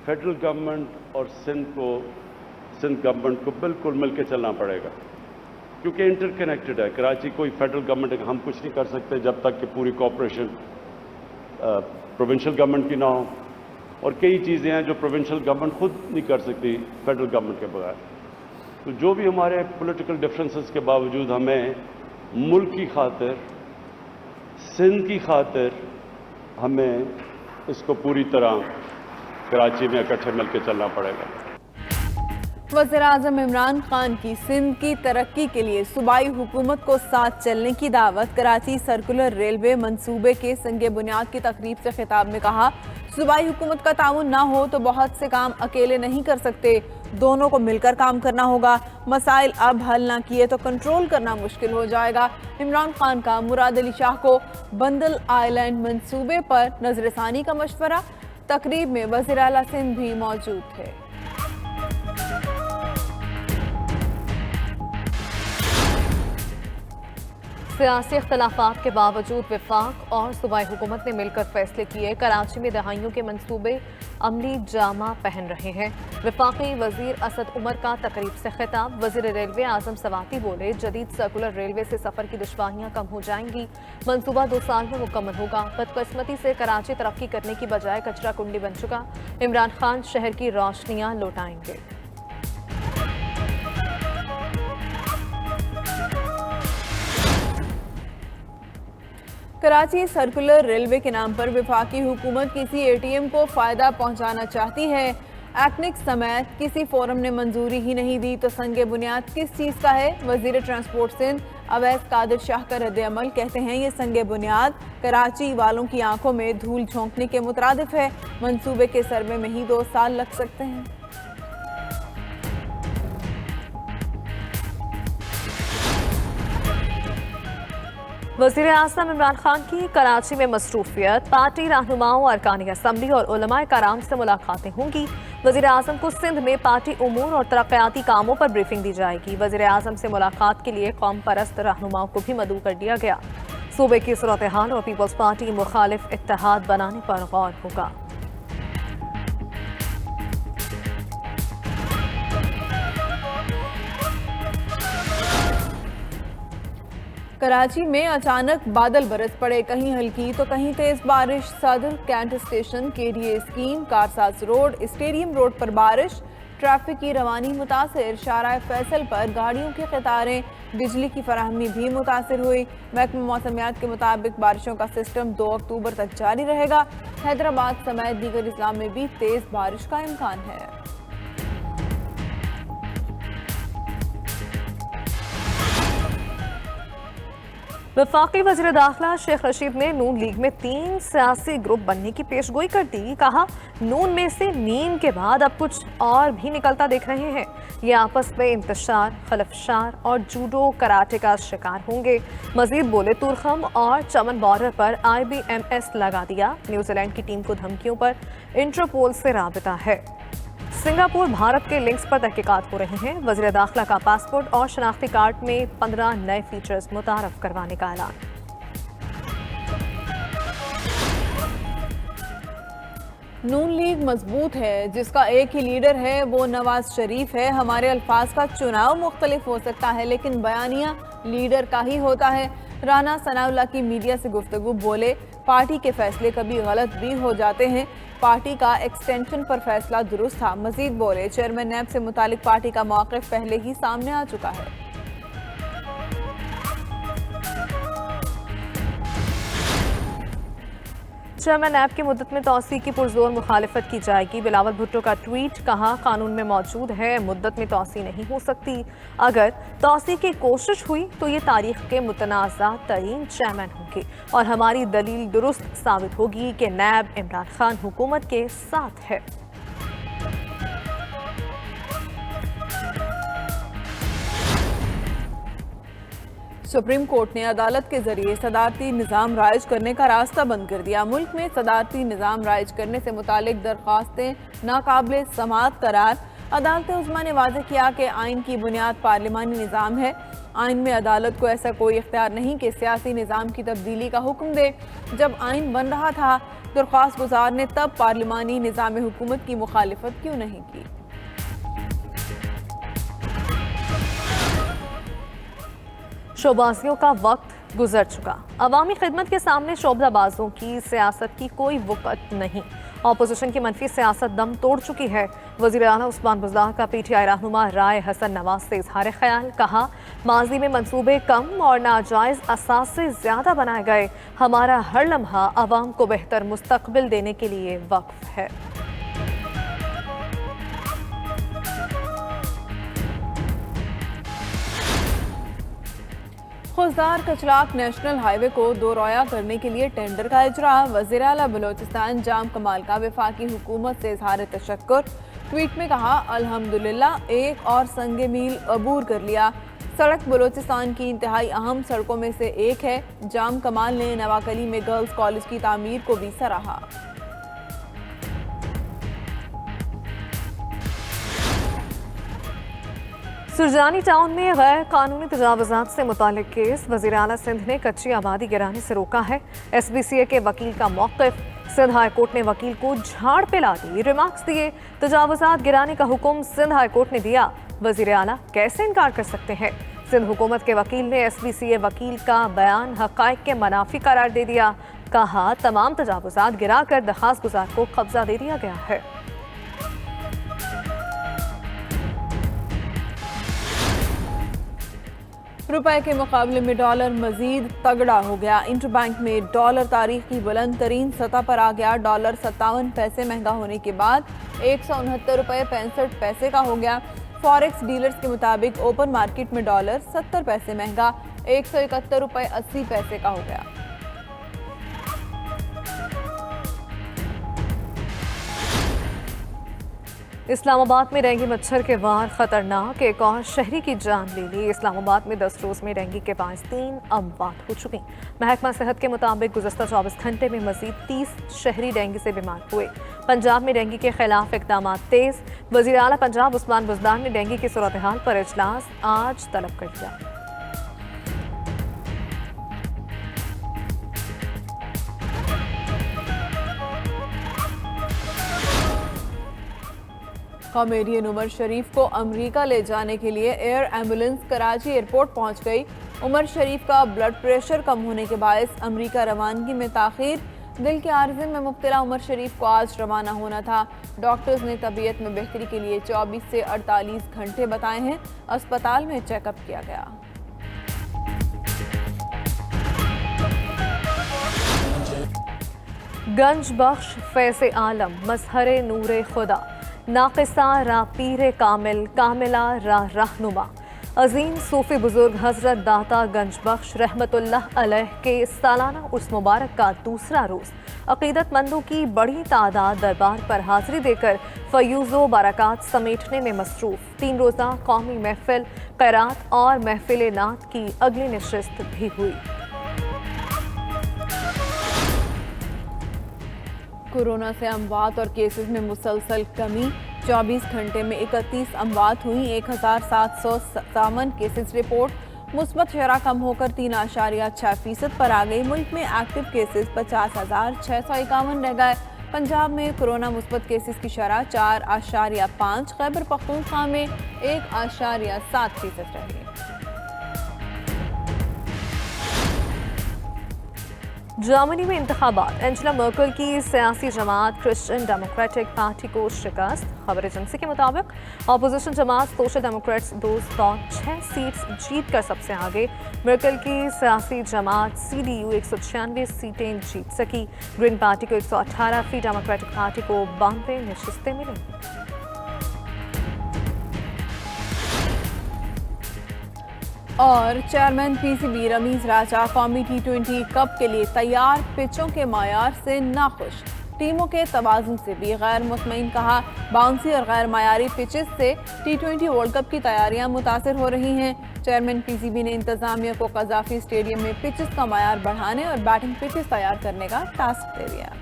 Federal government और Sindh government को बिल्कुल मिलकर चलना पड़ेगा, क्योंकि इंटरकनेक्टेड है। कराची कोई फेडरल गवर्नमेंट, हम कुछ नहीं कर सकते जब तक कि पूरी कोऑपरेशन प्रोविंशियल गवर्नमेंट की ना हो, और कई चीज़ें हैं जो प्रोविंशियल गवर्नमेंट खुद नहीं कर सकती फेडरल गवर्नमेंट के बगैर। तो जो भी हमारे पॉलिटिकल डिफरेंसेस के बावजूद हमें मुल्क की खातिर, सिंध की खातिर, हमें इसको पूरी तरह कराची में इकट्ठे मिलकर चलना पड़ेगा। वज़ीर-ए-आज़म इमरान खान की सिंध की तरक्की के लिए सूबाई हुकूमत को साथ चलने की दावत। कराची सर्कुलर रेलवे मंसूबे के संगे बुनियाद की तकरीब से खिताब में कहा, सूबाई हुकूमत का ताउन ना हो तो बहुत से काम अकेले नहीं कर सकते, दोनों को मिलकर काम करना होगा। मसाइल अब हल ना किए तो कंट्रोल करना मुश्किल हो जाएगा। इमरान खान का मुराद अली शाह को बंदल आइलैंड मंसूबे पर नजरसानी का मशवरा। तकरीब में वज़ीर आला सिंध भी मौजूद थे। सियासी इख्तलाफात के बावजूद वफाक और सूबाई हुकूमत ने मिलकर फैसले किए। कराची में दहाइयों के मंसूबे अमली जामा पहन रहे हैं। वफाकी वजीर असद उमर का तकरीब से खिताब। वजीर रेलवे आजम सवाती बोले, जदीद सर्कुलर रेलवे से सफ़र की दुश्वारियां कम हो जाएंगी। मंसूबा 2 साल में मुकम्मल होगा। बदकिस्मती से कराची तरक्की करने की बजाय कचरा कुंडी बन चुका। इमरान खान शहर की रोशनियां लौटाएंगे। कराची सर्कुलर रेलवे के नाम पर वफाकी हुकूमत किसी एटीएम को फ़ायदा पहुंचाना चाहती है। एक्निक समेत किसी फोरम ने मंजूरी ही नहीं दी तो संगे बुनियाद किस चीज़ का है? वज़ीर ट्रांसपोर्ट सिंध अवैस कादिर शाह का रद्द-ए-अमल। कहते हैं ये संगे बुनियाद कराची वालों की आंखों में धूल झोंकने के मुतरादिफ है। मंसूबे के सर्वे में ही 2 साल लग सकते हैं। वज़ीर-ए-आज़म इमरान खान की कराची में मसरूफियत। पार्टी रहनुमाओं, अरकानी असम्बली और उलमाए कराम से मुलाकातें होंगी। वज़ीर-ए-आज़म को सिंध में पार्टी उमूर और तरक्याती कामों पर ब्रीफिंग दी जाएगी। वज़ीर-ए-आज़म से मुलाकात के लिए कौम परस्त रहनुमाओं को भी मदऊ कर दिया गया। सूबे की सूरत हाल और पीपल्स पार्टी मुखालिफ इत्तेहाद बनाने पर गौर होगा। कराची में अचानक बादल बरस पड़े, कहीं हल्की तो कहीं तेज बारिश। Saddar cantt station, KDA scheme, Karsaz road, stadium road पर बारिश। ट्रैफिक की रवानी मुतासिर। शाहराह फैसल पर गाड़ियों की कतारें। बिजली की फराहमी भी मुतासिर हुई। महकमा मौसमियात के मुताबिक बारिशों का सिस्टम 2 अक्टूबर तक जारी रहेगा। हैदराबाद समेत दीगर इस्लाम में भी तेज बारिश का इम्कान है। वफाकी वज़ीर दाखिला शेख रशीद ने नून लीग में 3 सियासी ग्रुप बनने की पेशगोई कर दी। कहा, नून में से नीम के बाद अब कुछ और भी निकलता दिख रहे हैं। ये आपस में इंतशार, खलफशार और जूडो कराटे का शिकार होंगे। मजीद बोले, तुरखम और चमन बॉर्डर पर IBMS लगा दिया। न्यूजीलैंड की टीम को धमकियों पर इंटरपोल से राबिता है। सिंगापुर भारत के लिंक्स पर तहकीकात हो रही हैं। वज़ीर दाखिला का पासपोर्ट और शनाख्ती कार्ड में 15 नए फीचर्स मुतारफ करवाने का ऐलान। नून लीग मजबूत है, जिसका एक ही लीडर है वो नवाज शरीफ है। हमारे अल्फाज का चुनाव मुख्तलिफ हो सकता है लेकिन बयानिया लीडर का ही होता है। राना सनाउल्लाह की मीडिया से गुफ्तगू बोले, पार्टी के फैसले कभी गलत भी हो जाते हैं। पार्टी का एक्सटेंशन पर फैसला दुरुस्त था। मजीद बोले, चेयरमैन नैब से मुतालिक पार्टी का मौक़िफ़ पहले ही सामने आ चुका है। चेयरमैन नैब की मुद्दत में तौसीक़ की पुरजोर मुखालिफत की जाएगी। बिलावल भुट्टो का ट्वीट। कहा, कानून में मौजूद है, मुद्दत में तौसीक़ नहीं हो सकती। अगर तौसीक़ की कोशिश हुई तो ये तारीख के मुतनाज़ा तरीन चेयरमैन होंगे और हमारी दलील दुरुस्त साबित होगी कि नैब इमरान खान हुकूमत के साथ है। सुप्रीम कोर्ट ने अदालत के जरिए सदारती निज़ाम राइज करने का रास्ता बंद कर दिया। मुल्क में सदारती निज़ाम राइज करने से मुतालिक दरख्वास्तें नाकाबिले समाअत करार। अदालत उज़्मा ने वाज़ेह किया कि आइन की बुनियाद पार्लिमानी निज़ाम है। आइन में अदालत को ऐसा कोई इख्तियार नहीं कि सियासी निज़ाम की तब्दीली का हुक्म दे। जब आइन बन रहा था दरख्वास्त गुजार ने तब पार्लिमानी निज़ाम हुकूमत की मुखालिफत क्यों नहीं की। शोबाजियों का वक्त गुजर चुका। अवामी खिदमत के सामने शोबदाबाजों की सियासत की कोई वक़्त नहीं। ऑपोजिशन की मनफी सियासत दम तोड़ चुकी है। वज़ीर आला उस्मान बुज़दार का PTI रहनुमा राय हसन नवाज से इजहार ख्याल। कहा, माजी में मंसूबे कम और नाजायज़ असास से ज़्यादा बनाए गए। हमारा हर लम्हा अवाम को बेहतर मुस्तकबिल देने के लिए वक्फ है। खुजदार कचराक नेशनल हाईवे को दोरया करने के लिए टेंडर का इजरा। वज़ीर आला बलोचिस्तान जाम कमाल का वफाकी हुकूमत से इजहार तशक्कुर। ट्वीट में कहा, अल्हम्दुलिल्लाह एक और संगे मील अबूर कर लिया। सड़क बलोचिस्तान की इंतहाई अहम सड़कों में से एक है। जाम कमाल ने नवाकली में गर्ल्स कॉलेज की तामीर को भी सराहा। सुरजानी टाउन में गैर कानूनी तजावुज़ात से मुतालिक केस। वज़ीर आला सिंध ने कच्ची आबादी गिराने से रोका है। SBCA के वकील का मौक़िफ़। सिंध हाई कोर्ट ने वकील को झाड़ पे ला दी। रिमार्क्स दिए, तजावुज़ात गिराने का हुक्म सिंध हाई कोर्ट ने दिया, वज़ीर आला कैसे इनकार कर सकते हैं। सिंध हुकूमत के वकील ने SBCA वकील का बयान हक़ाइक़ के मनाफी करार दे दिया। कहा, तमाम तजावुज़ात गिरा कर दरख्वास्त गुजार को कब्जा दे दिया गया है। रुपए के मुकाबले में डॉलर मजीद तगड़ा हो गया। इंटरबैंक में डॉलर तारीख की बुलंद तरीन सतह पर आ गया। डॉलर 57 पैसे महंगा होने के बाद 169 रुपये 65 पैसे का हो गया। फॉरेक्स डीलर्स के मुताबिक ओपन मार्केट में डॉलर 70 पैसे महंगा 171 रुपये 80 पैसे का हो गया। इस्लामाबाद में डेंगू मच्छर के वार खतरनाक, एक और शहरी की जान ले ली। इस्लामाबाद में 10 रोज में डेंगू के बायस 3 अमवात हो चुकी। महकमा सेहत के मुताबिक गुज़श्ता 24 घंटे में मजीद 30 शहरी डेंगू से बीमार हुए। पंजाब में डेंगू के खिलाफ इकदाम तेज। वज़ीर आला पंजाब उस्मान बुज़दार ने डेंगू की सूरत हाल पर इजलास आज तलब कर लिया। कॉमेडियन उमर शरीफ को अमेरिका ले जाने के लिए एयर एम्बुलेंस कराची एयरपोर्ट पहुंच गई। उमर शरीफ का ब्लड प्रेशर कम होने के बायस अमेरिका रवानगी में ताख़ीर। दिल के आर्जे में मुब्तला उमर शरीफ को आज रवाना होना था। डॉक्टर्स ने तबीयत में बेहतरी के लिए 24 से 48 घंटे बताए हैं। अस्पताल में चेकअप किया गया। गंज बख्श फैज़ आलम मजहर नूर खुदा, नाक़िसा रा पीर कामिल, कामिला रा रहनुमा। अजीम सूफी बुजुर्ग हजरत दाता गंज बख्श रहमतुल्लाह अलैह के सालाना उर्स मुबारक का दूसरा रोज़ अक़ीदतमंदों की बड़ी तादाद दरबार पर हाजिरी देकर फ़यूज़ो बरक़ात समेटने में मसरूफ़। 3 रोज़ा कौमी महफ़िल, क़रात और महफ़िल नात की अगली नशिस्त भी हुई। कोरोना से अमवात और केसेस में मुसलसल कमी। 24 घंटे में 31 अमवात हुई। 1757 केसेस रिपोर्ट। मुस्बत शरह कम होकर 3.6% पर आ गई। मुल्क में एक्टिव केसेस 50,651 रह गए। पंजाब में कोरोना मुस्बत केसेस की शरह 4.5। खैबर पख्तूनख्वा में 1.7% रही। जर्मनी में इंतखाबात, एंजेला मर्केल की सियासी जमात क्रिश्चियन डेमोक्रेटिक पार्टी को शिकस्त। खबर एजेंसी के मुताबिक अपोजिशन जमात सोशल डेमोक्रेट्स 206 सीट्स जीत कर सबसे आगे। मर्केल की सियासी जमात CDU 196 सीटें जीत सकी। ग्रीन पार्टी को 118, फ्री डेमोक्रेटिक पार्टी को 92 नशिस्तें मिली। और चेयरमैन PCB रमीज राजा कौमी T20 कप के लिए तैयार, पिचों के मायार से नाखुश। टीमों के तवाज़ुन से भी गैर मुतमईन। कहा, बाउंसी और गैर मायारी पिचेस से T20 वर्ल्ड कप की तैयारियां मुतासिर हो रही हैं। चेयरमैन PCB ने इंतजामिया को कज़ाफी स्टेडियम में पिचेस का मायार बढ़ाने और बैटिंग पिचेस तैयार करने का टास्क दे दिया।